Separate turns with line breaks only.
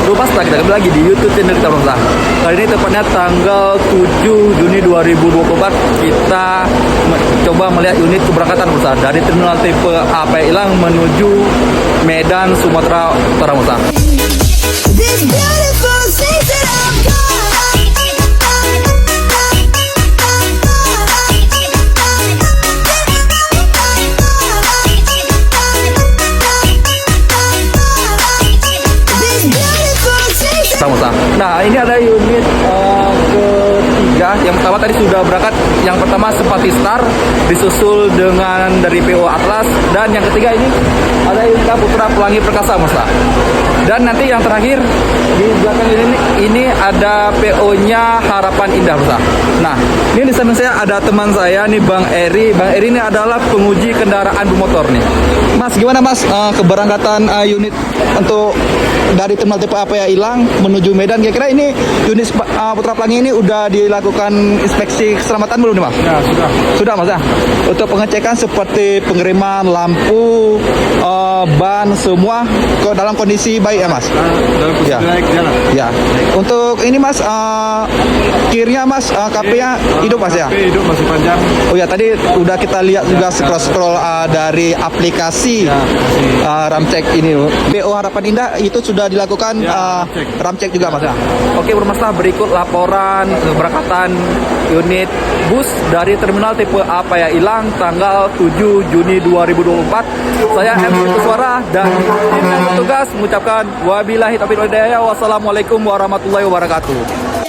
Rumah setelah kita kembali lagi di YouTube channel kita Bangsa. Kali ini tepatnya tanggal 7 Juni 2024 kita coba melihat unit keberangkatan Bangsa dari terminal tipe API Ilang menuju Medan, Sumatera Utara Bangsa.
This beautiful season of
Bangsa. Nah, ini ada unit ketiga. Yang pertama tadi sudah berangkat. Yang pertama Sepati Star, disusul dengan dari PO Atlas, dan yang ketiga ini ada unit Putra Pelangi Perkasa Bangsa. Dan nanti yang terakhir di belakang ini ada PO-nya Harapan Indah Bangsa. Nah, ini di samping saya ada teman saya nih, Bang Eri. Bang Eri ini adalah penguji kendaraan bermotor nih. Mas, gimana Mas keberangkatan unit untuk dari terminal tipe API Ilang menuju Medan? Kira-kira ini unit Putra Pelangi ini udah dilakukan inspeksi keselamatan belum nih Mas?
Ya, sudah.
Sudah Mas ya? Untuk pengecekan seperti pengiriman lampu, ban, semua dalam kondisi baik ya Mas?
Dalam posisi
Ya.
baik jalan.
Ya. Untuk ini Mas, kirnya Mas, KP-nya hidup Mas ya?
Tapi hidup masih panjang.
Oh ya, tadi udah kita lihat juga scroll-scroll dari aplikasi
Ya, masih.
Ramcek ini. BO Harapan Indah itu sudah dilakukan
Ya,
Ramcek juga Mas ya. Oke, bermasalah berikut laporan keberangkatan unit bus dari terminal tipe API Ilang tanggal 7 Juni 2024. Saya MC Suara dan tim petugas mengucapkan wabillahi taufiq wal hidayah. Wassalamualaikum warahmatullahi wabarakatuh.